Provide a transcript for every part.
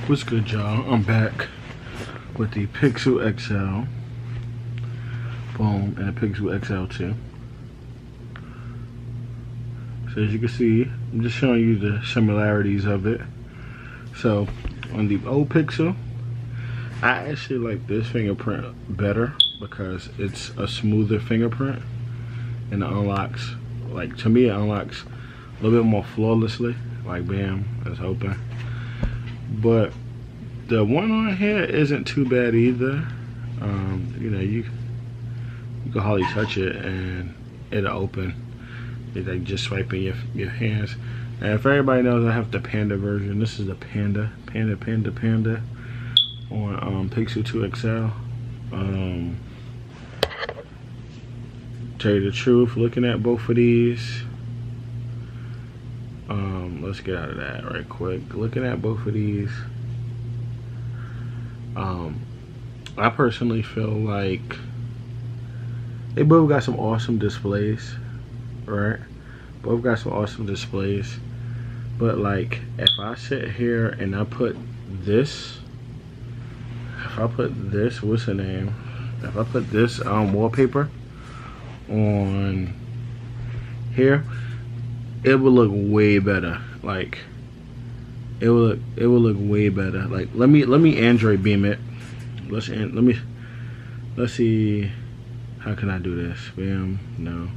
What's good, y'all? I'm back with the Pixel XL. Boom, and the Pixel XL2. So as you can see, I'm just showing you the similarities of it. So on the old Pixel, I actually like this fingerprint better because it's a smoother fingerprint and it unlocks, like to me it unlocks a little bit more flawlessly. Like bam, it's open. But the one on here isn't too bad either. You know, you can hardly touch it and it'll open. It's like just swiping your hands. And if everybody knows, I have the Panda version. This is the Panda on Pixel 2 XL. Tell you the truth, looking at both of these, let's get out of that right quick. Looking at both of these, I personally feel like they both got some awesome displays, right? Both got some awesome displays, but like if I sit here and I put this, what's the name? If I put this wallpaper on here, it would look way better. Like it will look way better. Like let me Android beam it. Let's see. How can I do this? Bam. No.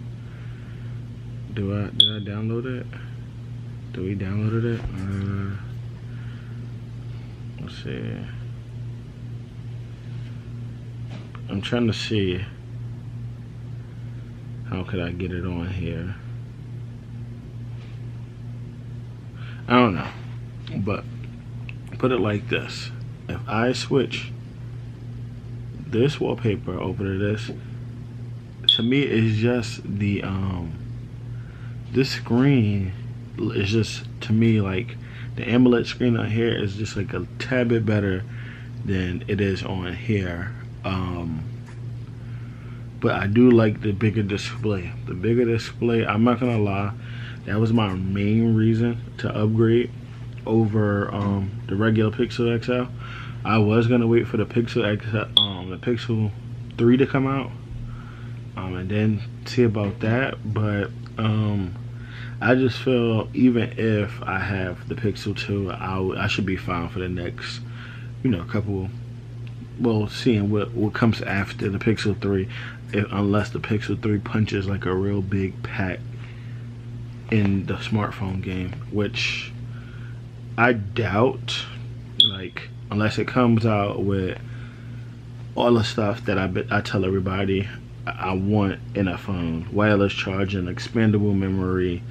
Did I download it? Did we download it? Let's see. I'm trying to see how could I get it on here. I don't know, but put it like this: if I switch this wallpaper over to this, to me it's just the this screen is just, to me, like the AMOLED screen on here is just like a tad bit better than it is on here. But I do like the bigger display. The bigger display, I'm not gonna lie, that was my main reason to upgrade over the regular Pixel XL. I was gonna wait for the Pixel XL, the Pixel 3 to come out, and then see about that. But I just feel even if I have the Pixel 2, I should be fine for the next, you know, couple. Well, seeing what comes after the Pixel 3, unless the Pixel 3 punches like a real big pack in the smartphone game, which I doubt. Like unless it comes out with all the stuff that I tell everybody I want in a phone: wireless charging, expandable memory,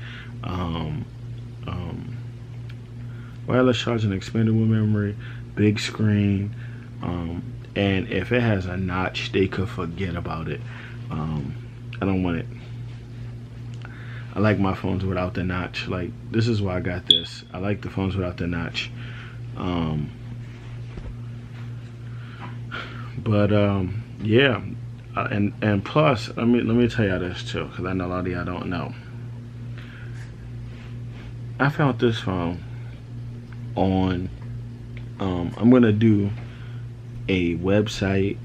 wireless charging, expandable memory, big screen, and if it has a notch, they could forget about it. I don't want it. I like my phones without the notch. Like, this is why I got this. I like the phones without the notch. Yeah, and plus, let me tell y'all this too, because I know a lot of y'all don't know. I found this phone on, I'm gonna do a website,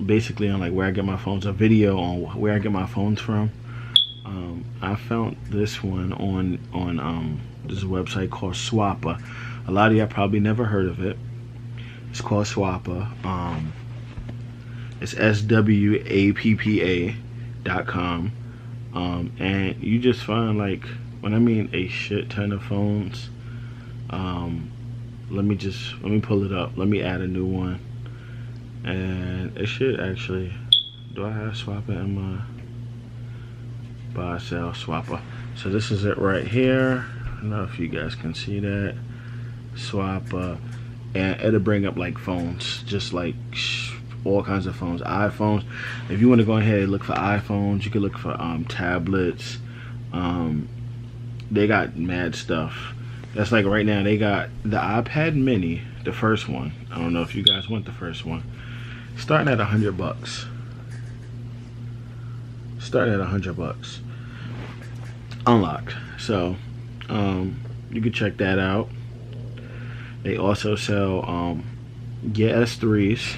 basically on like where I get my phones, a video on where I get my phones from. I found this one on this website called Swappa. A lot of y'all probably never heard of it. It's called Swappa. It's swappa.com. And you just find, like, when I mean a shit ton of phones. Let me pull it up. Let me add a new one. And it should actually, do I have Swappa in my buy sell Swappa? So this is it right here. I don't know if you guys can see that. Swappa. And it'll bring up like phones, just like all kinds of phones, iPhones. If you want to go ahead and look for iPhones, you can look for tablets. They got mad stuff. That's like right now they got the iPad mini, the first one. I don't know if you guys want the first one. Starting at $100. Starting at $100. Unlocked. So you can check that out. They also sell Gear S3s.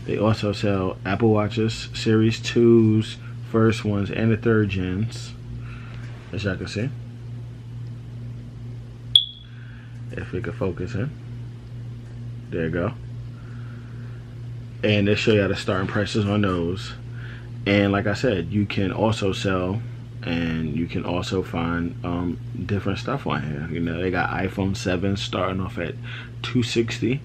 They also sell Apple Watches Series 2s, first ones, and the third gens, as y'all can see. If we could focus in. There you go. And they show you the starting prices on those. And like I said, you can also sell, and you can also find different stuff on here. You know, they got iPhone 7 starting off at $260.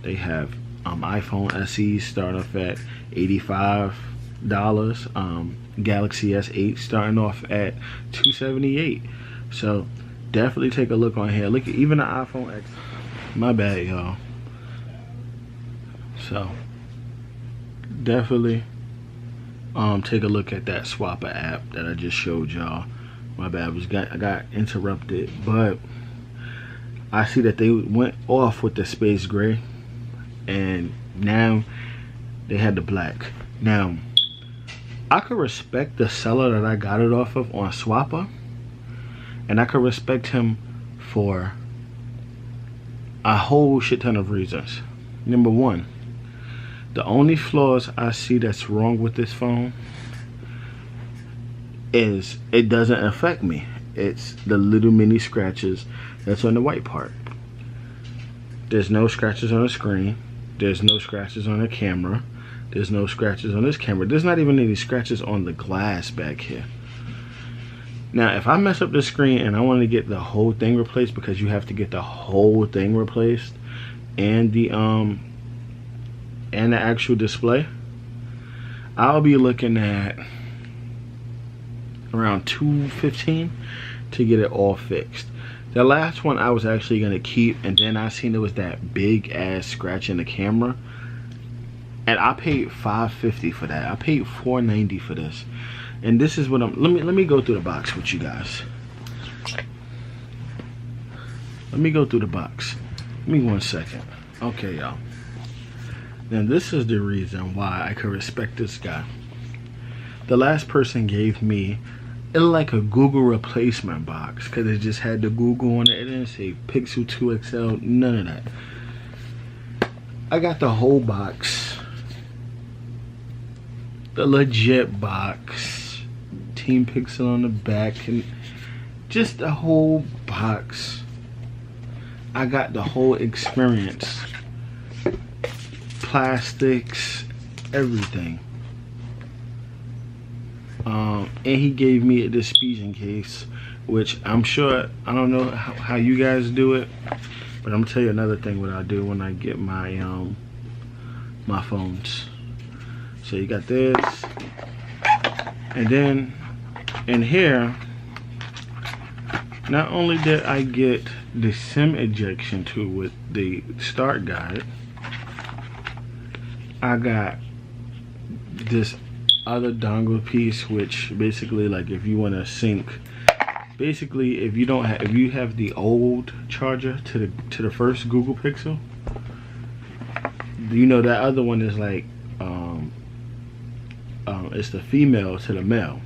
They have iPhone SE starting off at $85. Galaxy S8 starting off at $278. So definitely take a look on here. Look at even the iPhone X. My bad, y'all. So definitely take a look at that Swapper app that I just showed y'all. My bad, I got interrupted, but I see that they went off with the space gray, and now they had the black. Now I could respect the seller that I got it off of on Swapper, and I could respect him for a whole shit ton of reasons. Number one, the only flaws I see that's wrong with this phone is it doesn't affect me. It's the little mini scratches that's on the white part. There's no scratches on the screen. There's no scratches on the camera. There's no scratches on this camera. There's not even any scratches on the glass back here. Now, if I mess up the screen and I want to get the whole thing replaced, because you have to get the whole thing replaced and the actual display, I'll be looking at around $215 to get it all fixed. The last one I was actually gonna keep, and then I seen there was that big ass scratch in the camera, and I paid $550 for that. I paid $490 for this, and this is what I'm. Let me go through the box with you guys. Let me go through the box. Give me 1 second. Okay, y'all. Now this is the reason why I could respect this guy. The last person gave me, it looked like a Google replacement box, because it just had the Google on it. It didn't say Pixel 2 XL, none of that. I got the whole box, the legit box, Team Pixel on the back, and just the whole box. I got the whole experience. Plastics, everything. And he gave me this speaking case, which I'm sure, I don't know how you guys do it, but I'm gonna tell you another thing what I do when I get my my phones. So you got this, and then in here, not only did I get the SIM ejection tool with the start guide, I got this other dongle piece, which basically, like, if you want to sync, basically if you don't have, if you have the old charger to the first Google Pixel, you know that other one is like it's the female to the male.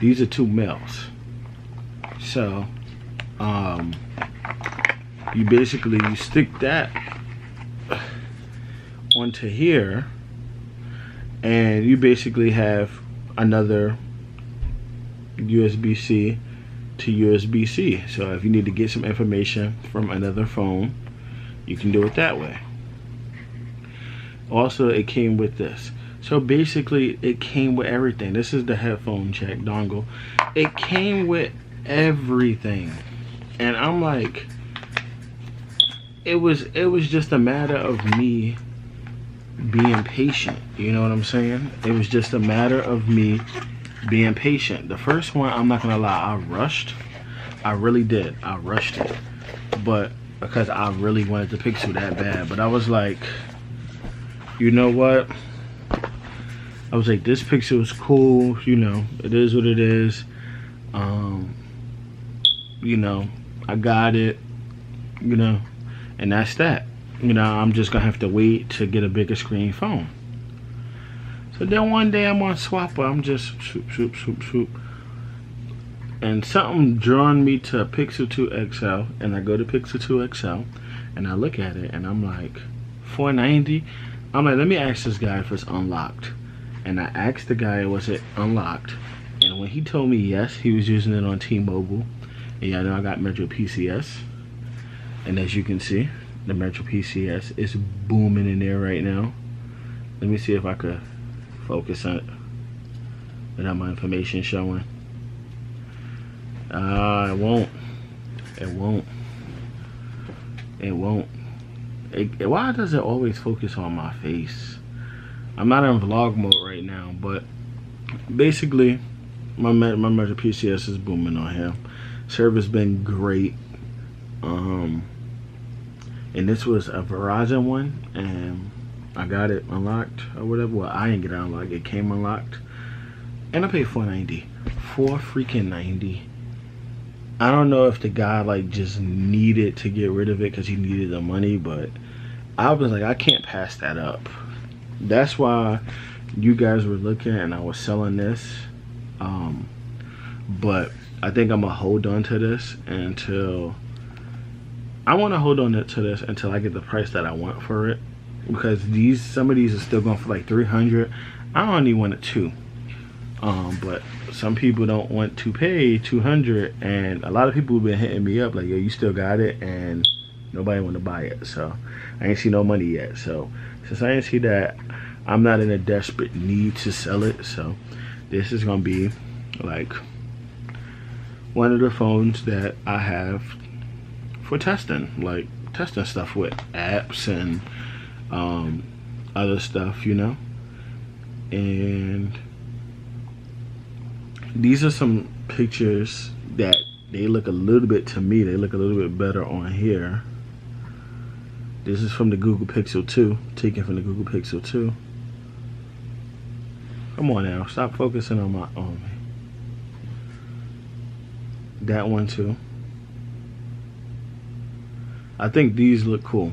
These are two males. So you basically, you stick that onto here, and you basically have another USB-C to USB-C. So if you need to get some information from another phone, you can do it that way. Also, it came with this. So basically, it came with everything. This is the headphone jack dongle. It came with everything, and I'm like, it was just a matter of me being patient. You know what I'm saying? It was just a matter of me being patient. The first one, I'm not gonna lie, I rushed. I really did. I rushed it, but because I really wanted the Pixel that bad. But I was like, you know what? I was like, this Pixel is cool. You know, it is what it is. You know, I got it. You know, and that's that. You know, I'm just gonna have to wait to get a bigger screen phone. So then one day I'm on Swapper, I'm just swoop. and something drawn me to a Pixel 2 XL, and I go to Pixel 2 XL and I look at it and I'm like, $490. I'm like, let me ask this guy if it's unlocked. And I asked the guy, was it unlocked? And when he told me yes, he was using it on T-Mobile. And yeah, I know I got Metro PCS. And as you can see, the Metro PCS is booming in there right now. Let me see if I could focus on it without my information showing. It won't. It won't. It won't. Why does it always focus on my face? I'm not in vlog mode right now, but basically, my Metro PCS is booming on here. Service been great. And this was a Verizon one, and I got it unlocked or whatever. Well, I didn't get it unlocked. It came unlocked, and I paid $490. $490. I don't know if the guy like just needed to get rid of it because he needed the money, but I was like, I can't pass that up. That's why you guys were looking and I was selling this. But I think I'm gonna hold on to this until I get the price that I want for it, because some of these are still going for like $300. I only wanted two. But some people don't want to pay $200, and a lot of people have been hitting me up like, yo, you still got it, and nobody want to buy it. So I ain't see no money yet. So since I ain't see that, I'm not in a desperate need to sell it. So this is gonna be like one of the phones that I have for testing, like testing stuff with apps and other stuff, you know. And these are some pictures that they look a little bit, to me, they look a little bit better on here. This is from the Google Pixel 2, taken from the Google Pixel 2. Come on now, stop focusing on me. That one too. I think these look cool.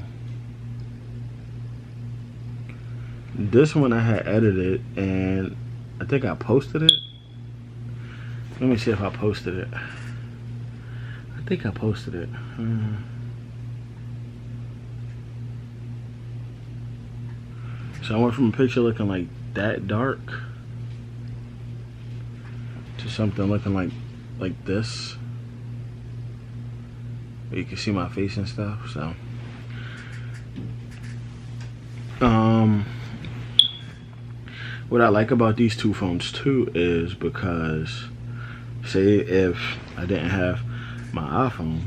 This one I had edited, and I think I posted it. Let me see if I posted it. I think I posted it. So I went from a picture looking like that dark to something looking like this. You can see my face and stuff. So what I like about these two phones too is, because say if I didn't have my iPhone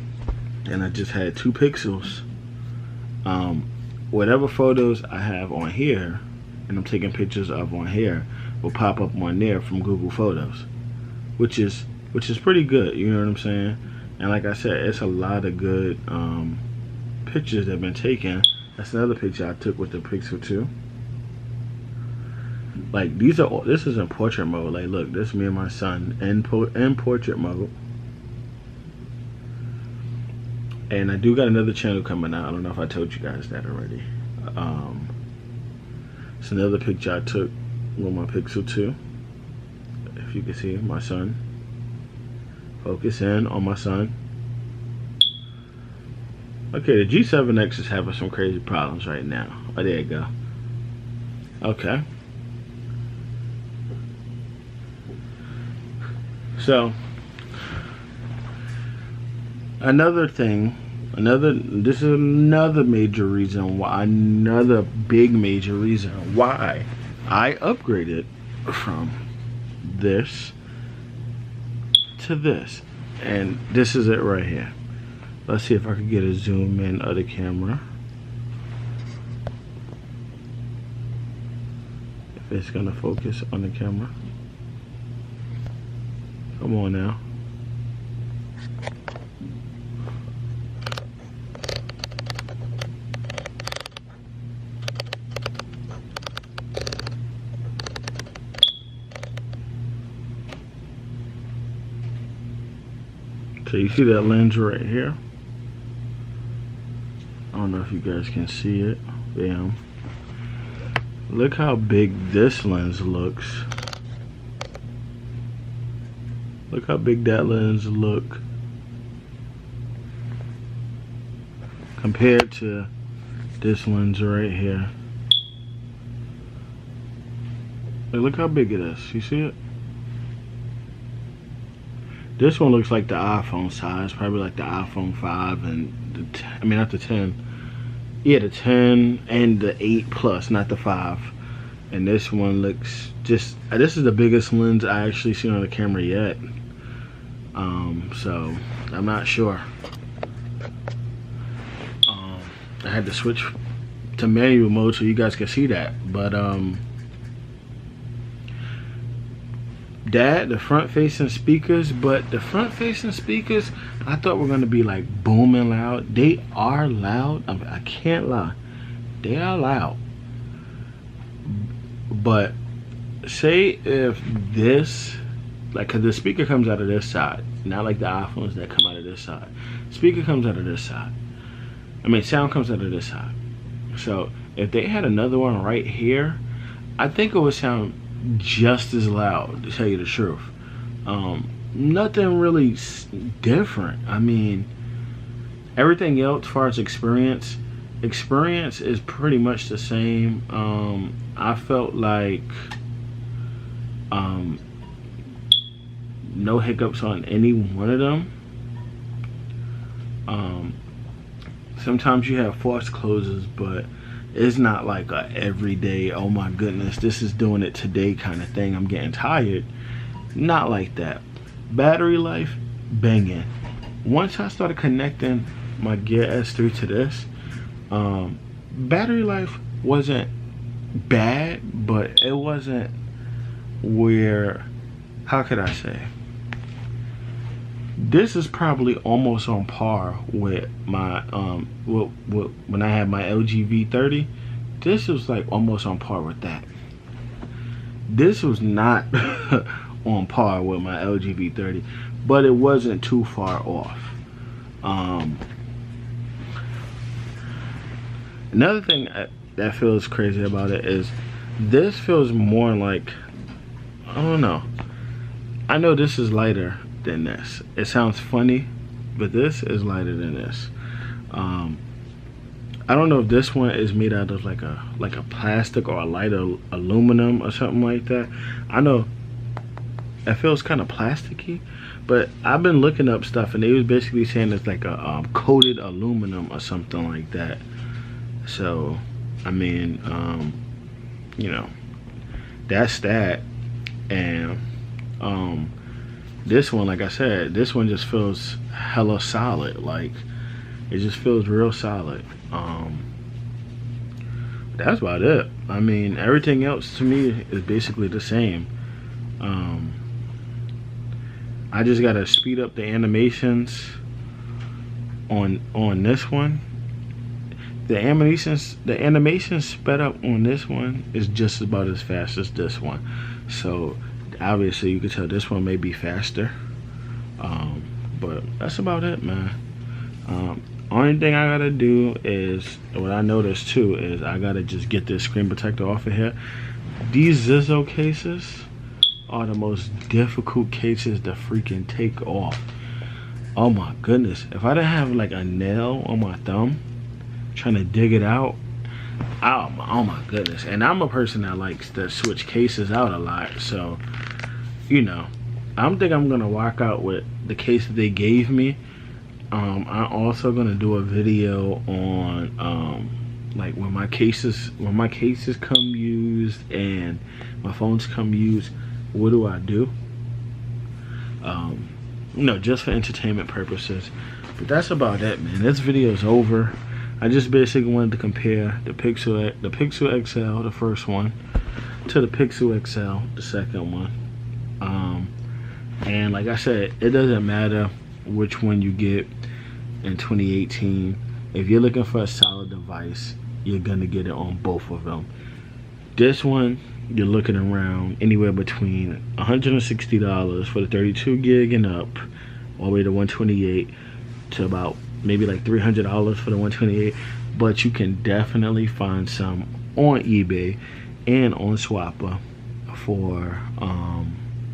and I just had two Pixels, whatever photos I have on here and I'm taking pictures of on here will pop up on there from Google Photos, which is pretty good, you know what I'm saying? And like I said, it's a lot of good pictures that have been taken. That's another picture I took with the Pixel 2. Like this is in portrait mode. Like look, this is me and my son in portrait mode. And I do got another channel coming out. I don't know if I told you guys that already. It's another picture I took with my Pixel 2. If you can see my son. Focus in on my son. Okay, the G7X is having some crazy problems right now. Oh, there you go. Okay. So this is another major reason why, another big major reason why I upgraded from this to this. And this is it right here. Let's see if I can get a zoom in of the camera. If it's gonna focus on the camera. Come on now. So you see that lens right here? I don't know if you guys can see it. Bam. Look how big this lens looks. Look how big that lens look compared to this lens right here. Like, look how big it is. You see it? This one looks like the iPhone size, probably like the iPhone 5 and I mean not the 10. Yeah, the 10 and the 8 Plus, not the 5. And this one looks just, this is the biggest lens I actually seen on the camera yet. So I'm not sure. I had to switch to manual mode so you guys can see that, but the front facing speakers, but the front facing speakers I thought were gonna be like booming loud. They are loud. I can't lie, they are loud. But say if this, like, cause the speaker comes out of this side, not like the iPhones that come out of this side. Speaker comes out of this side. I mean, sound comes out of this side. So if they had another one right here, I think it would sound just as loud, to tell you the truth. Nothing really different. I mean, everything else as far as experience is pretty much the same. I felt like no hiccups on any one of them. Sometimes you have force closes, but it's not like a everyday, oh my goodness, this is doing it today kind of thing, I'm getting tired. Not like that. Battery life, banging. Once I started connecting my Gear S3 to this, battery life wasn't bad, but it wasn't where, how could I say? This is probably almost on par with my when I had my LG V30. This was like almost on par with that. This was not on par with my LG V30, but it wasn't too far off. Another thing that feels crazy about it is this feels more like, I don't know. I know this is lighter than this. It sounds funny, but this is lighter than this. I don't know if this one is made out of like a plastic or a lighter aluminum or something like that. I know it feels kind of plasticky, but I've been looking up stuff and they was basically saying it's like a coated aluminum or something like that. So I mean, you know, that's that. And this one, like I said, this one just feels hella solid. Like, it just feels real solid. That's about it. I mean, everything else to me is basically the same. I just gotta speed up the animations on this one. The animations sped up on this one is just about as fast as this one. So obviously you can tell this one may be faster, but that's about it, man. Only thing I gotta do is, what I noticed too, is I gotta just get this screen protector off of here. These Zizzo cases are the most difficult cases to freaking take off. Oh my goodness, if I didn't have like a nail on my thumb trying to dig it out, oh my goodness. And I'm a person that likes to switch cases out a lot, so you know, I think I'm gonna walk out with the case that they gave me. I'm also gonna do a video on like when my cases come used and my phones come used, what do I do? You know, just for entertainment purposes. But that's about it, man. This video is over. I just basically wanted to compare the Pixel XL, the first one, to the Pixel XL, the second one. And like I said, it doesn't matter which one you get in 2018. If you're looking for a solid device, you're gonna get it on both of them. This one, you're looking around anywhere between $160 for the 32 gig and up, all the way to 128, to about maybe like $300 for the 128. But you can definitely find some on eBay and on Swapper for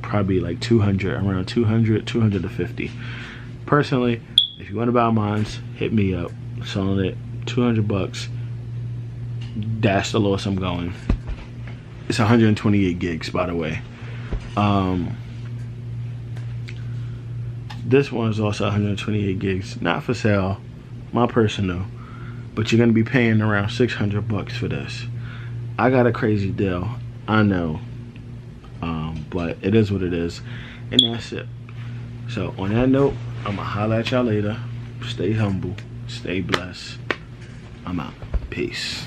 probably like 200, around 200, 250. Personally, if you want to buy mines, hit me up. Selling it 200 bucks. That's the lowest I'm going. It's 128 gigs, by the way. This one is also 128 gigs, not for sale, my personal, but you're gonna be paying around 600 bucks for this. I got a crazy deal, I know, but it is what it is, and that's it. So on that note, I'm gonna holler at y'all later. Stay humble, stay blessed. I'm out. Peace.